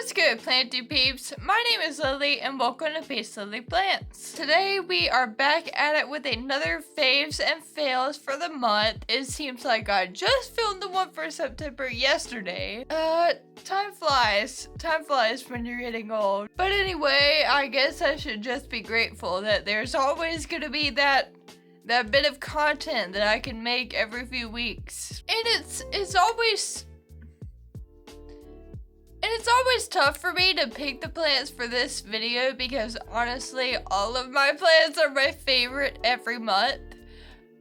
What's good, planty peeps? My name is Lily and welcome to Peace Lily Plants. Today we are back at it with another faves and fails for the month. It seems like I just filmed the one for September yesterday. Time flies. Time flies when you're getting old. But anyway, I guess I should just be grateful that there's always gonna be that bit of content that I can make every few weeks. And it's always tough for me to pick the plants for this video because honestly, all of my plants are my favorite every month.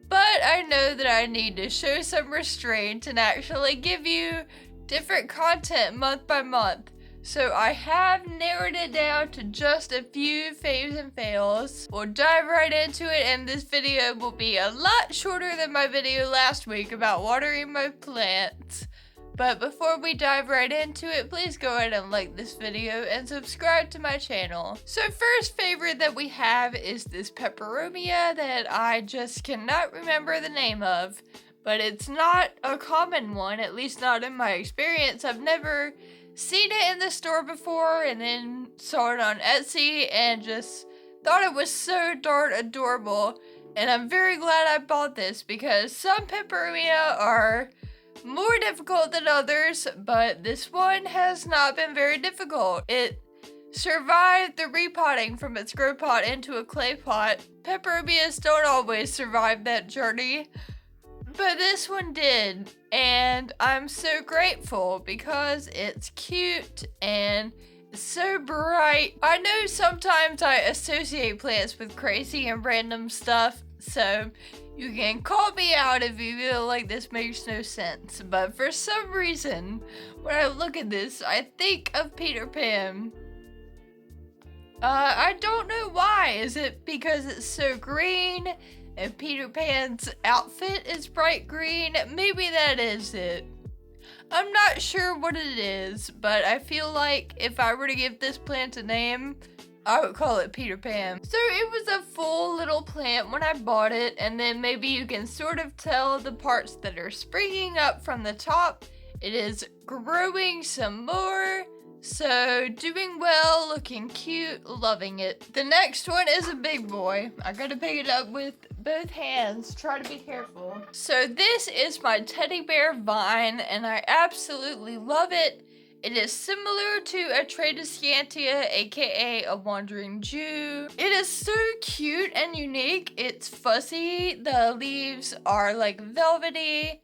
But I know that I need to show some restraint and actually give you different content month by month. So I have narrowed it down to just a few faves and fails. We'll dive right into it, and this video will be a lot shorter than my video last week about watering my plants. But before we dive right into it, please go ahead and like this video and subscribe to my channel. So first favorite that we have is this Pepperomia that I just cannot remember the name of. But it's not a common one, at least not in my experience. I've never seen it in the store before and then saw it on Etsy and just thought it was so darn adorable. And I'm very glad I bought this because some Peperomia are more difficult than others, but this one has not been very difficult. It survived the repotting from its grow pot into a clay pot. Peperomias don't always survive that journey, but this one did, and I'm so grateful because it's cute and it's so bright. I know sometimes I associate plants with crazy and random stuff, so you can call me out if you feel like this makes no sense, but for some reason, when I look at this, I think of Peter Pan. I don't know why. Is it because it's so green and Peter Pan's outfit is bright green? Maybe that is it. I'm not sure what it is, but I feel like if I were to give this plant a name, I would call it Peter Pan. So it was a full little plant when I bought it, and then maybe you can sort of tell the parts that are springing up from the top. It is growing some more, so doing well, looking cute, loving it. The next one is a big boy. I gotta pick it up with both hands, try to be careful. So this is my teddy bear vine, and I absolutely love it. It is similar to a Tryscandia, aka a wandering Jew. It is so cute and unique. It's fuzzy. The leaves are like velvety.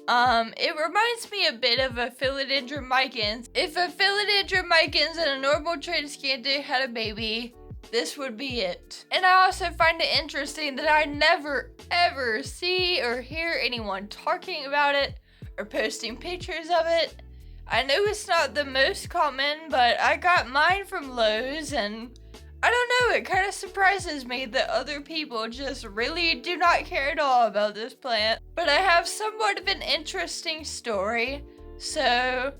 It reminds me a bit of a Philodendron micans. If a Philodendron micans and a normal Tryscandia had a baby, this would be it. And I also find it interesting that I never ever see or hear anyone talking about it or posting pictures of it. I know it's not the most common, but I got mine from Lowe's, and I don't know, it kind of surprises me that other people just really do not care at all about this plant. But I have somewhat of an interesting story. So,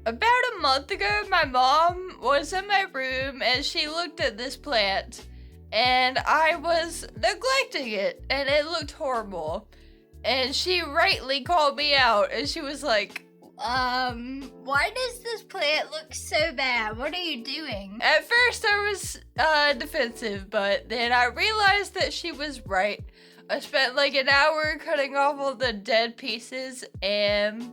about a month ago, my mom was in my room and she looked at this plant, and I was neglecting it, and it looked horrible. And she rightly called me out, and she was like, why does this plant look so bad? What are you doing? At first I was defensive, but then I realized that she was right. I spent like an hour cutting off all the dead pieces and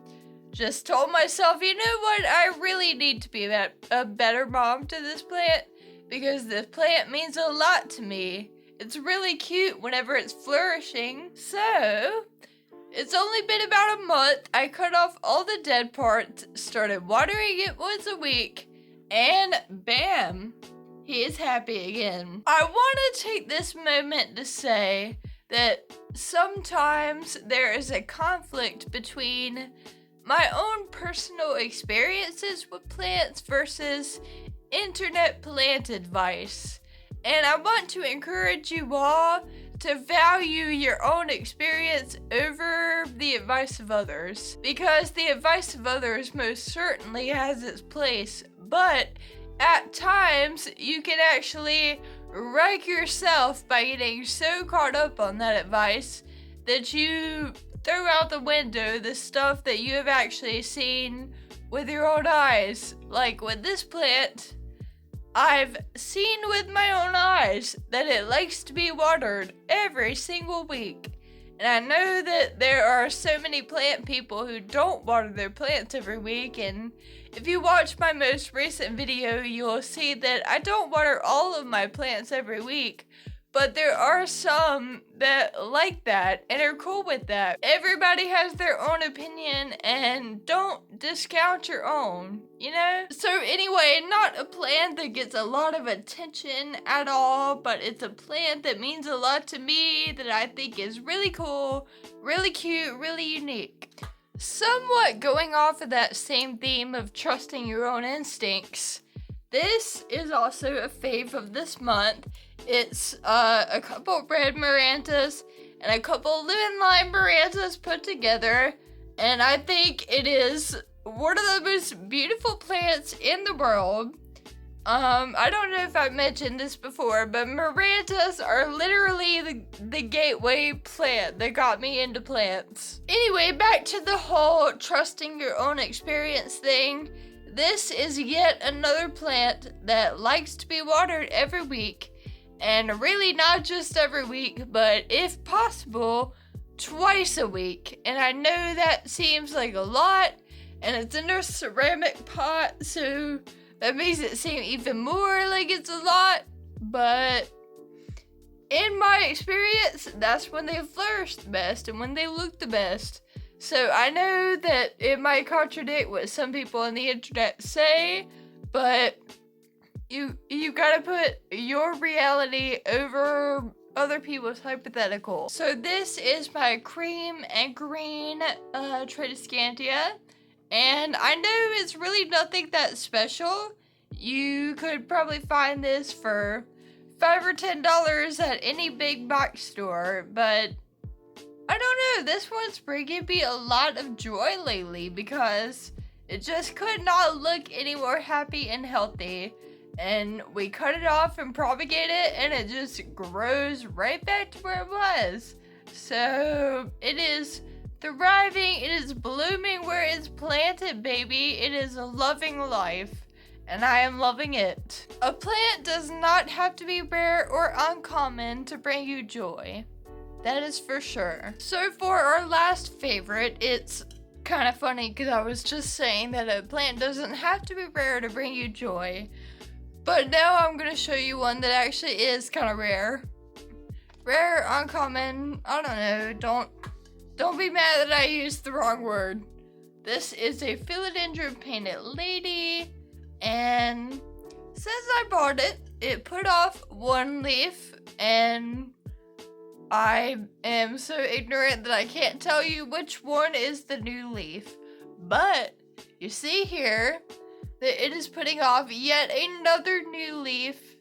just told myself, you know what? I really need to be a better mom to this plant because this plant means a lot to me. It's really cute whenever it's flourishing. So it's only been about a month. I cut off all the dead parts, started watering it once a week, and bam, he is happy again. I want to take this moment to say that sometimes there is a conflict between my own personal experiences with plants versus internet plant advice. And I want to encourage you all to value your own experience over the advice of others, because the advice of others most certainly has its place, but at times you can actually wreck yourself by getting so caught up on that advice that you throw out the window the stuff that you have actually seen with your own eyes. Like with this plant, I've seen with my own eyes that it likes to be watered every single week. And I know that there are so many plant people who don't water their plants every week, and if you watch my most recent video, you'll see that I don't water all of my plants every week, but there are some that like that and are cool with that. Everybody has their own opinion, and don't discount your own, you know? So anyway, not a plant that gets a lot of attention at all, but it's a plant that means a lot to me, that I think is really cool, really cute, really unique. Somewhat going off of that same theme of trusting your own instincts, this is also a fave of this month. It's a couple red Marantas and a couple lemon lime Marantas put together, and I think it is one of the most beautiful plants in the world. I don't know if I've mentioned this before, but Marantas are literally the gateway plant that got me into plants. Anyway, back to the whole trusting your own experience thing. This is yet another plant that likes to be watered every week, and really not just every week, but if possible, twice a week. And I know that seems like a lot, and it's in a ceramic pot, so that makes it seem even more like it's a lot, but in my experience, that's when they flourish the best and when they look the best. So I know that it might contradict what some people on the internet say, but you gotta put your reality over other people's hypothetical. So this is my cream and green Tryscandia, and I know it's really nothing that special. You could probably find this for $5 or $10 at any big box store, but I don't know, this one's bringing me a lot of joy lately because it just could not look any more happy and healthy. And we cut it off and propagate it, and it just grows right back to where it was. So it is thriving, it is blooming where it's planted, baby. It is a loving life, and I am loving it. A plant does not have to be rare or uncommon to bring you joy. That is for sure. So for our last favorite, it's kind of funny because I was just saying that a plant doesn't have to be rare to bring you joy. But now I'm going to show you one that actually is kind of rare. Rare, uncommon, I don't know. Don't be mad that I used the wrong word. This is a philodendron painted lady, and since I bought it, it put off one leaf, and I am so ignorant that I can't tell you which one is the new leaf. But you see here that it is putting off yet another new leaf.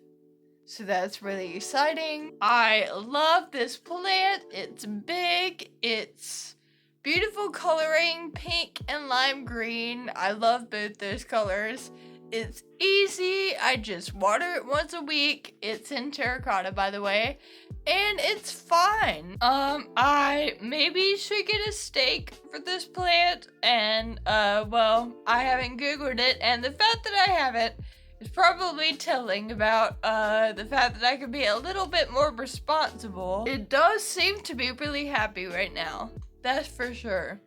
So that's really exciting. I love this plant. It's big. It's beautiful coloring, pink and lime green. I love both those colors. It's easy. I just water it once a week. It's in terracotta, by the way. And it's fine. I maybe should get a stake for this plant. And, well, I haven't Googled it. And the fact that I haven't is probably telling about, the fact that I could be a little bit more responsible. It does seem to be really happy right now. That's for sure.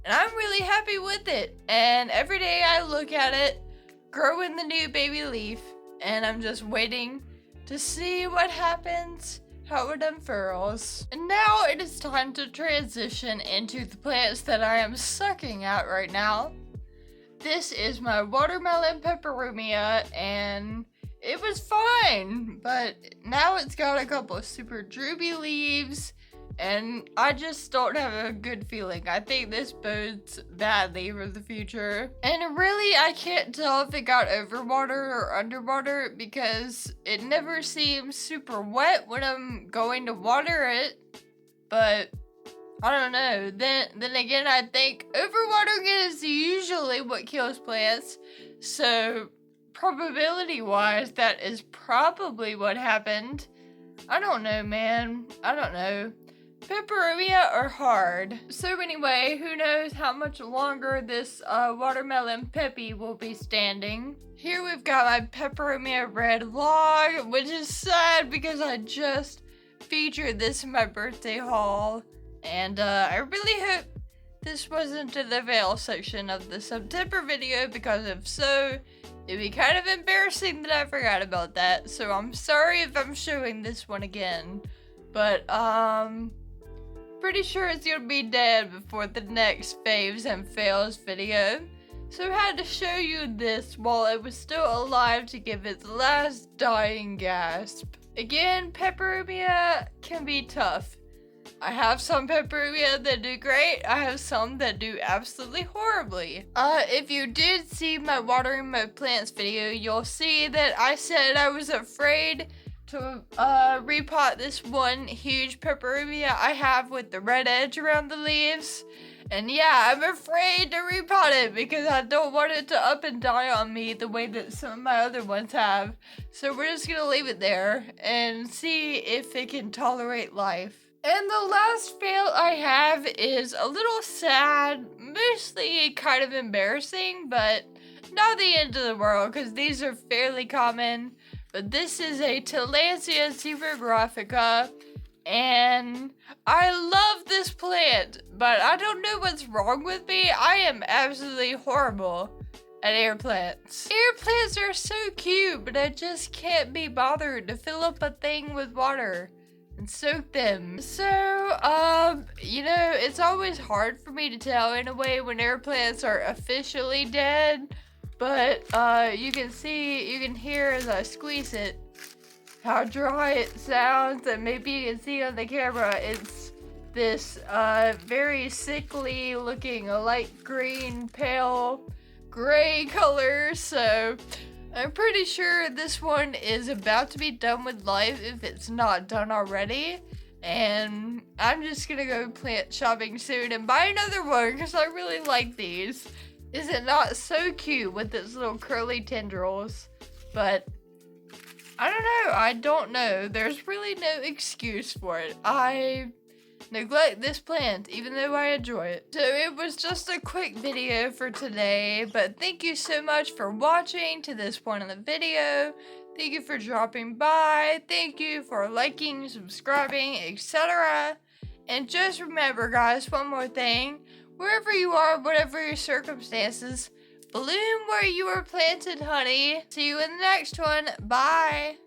And I'm really happy with it. And every day I look at it, growing the new baby leaf, and I'm just waiting to see what happens, how it unfurls. And now it is time to transition into the plants that I am sucking at right now. This is my watermelon Pepperomia, and it was fine, but now it's got a couple of super droopy leaves, and I just don't have a good feeling. I think this bodes badly for the future. And really, I can't tell if it got overwatered or underwater because it never seems super wet when I'm going to water it. But I don't know. Then again, I think overwatering is usually what kills plants. So probability-wise, that is probably what happened. I don't know, man. I don't know. Peperomia are hard. So anyway, who knows how much longer this watermelon peppy will be standing. Here we've got my Peppermint Red Log, which is sad because I just featured this in my birthday haul. And I really hope this wasn't in the fail section of the September video, because if so, it'd be kind of embarrassing that I forgot about that. So I'm sorry if I'm showing this one again. But pretty sure it's gonna be dead before the next faves and fails video. So I had to show you this while it was still alive to give its last dying gasp. Again, Peperomia can be tough. I have some Pepperomia that do great. I have some that do absolutely horribly. If you did see my watering my plants video, you'll see that I said I was afraid to repot this one huge Pepperomia I have with the red edge around the leaves. And yeah, I'm afraid to repot it because I don't want it to up and die on me the way that some of my other ones have. So we're just gonna leave it there and see if it can tolerate life. And the last fail I have is a little sad, mostly kind of embarrassing, but not the end of the world because these are fairly common. But this is a Tilancia Supergraffica, and I love this plant, but I don't know what's wrong with me. I am absolutely horrible at air plants. Air plants are so cute, but I just can't be bothered to fill up a thing with water and soak them. So, you know, it's always hard for me to tell in a way when air plants are officially dead. But you can hear as I squeeze it how dry it sounds, and maybe you can see on the camera it's this very sickly looking light green, pale gray color. So I'm pretty sure this one is about to be done with life if it's not done already. And I'm just gonna go plant shopping soon and buy another one because I really like these. Is it not so cute with its little curly tendrils? But I don't know. There's really no excuse for it. I neglect this plant even though I enjoy it. So it was just a quick video for today, but thank you so much for watching to this point in the video. Thank you for dropping by. Thank you for liking, subscribing, etc. And just remember, guys, one more thing. Wherever you are, whatever your circumstances, bloom where you were planted, honey. See you in the next one. Bye.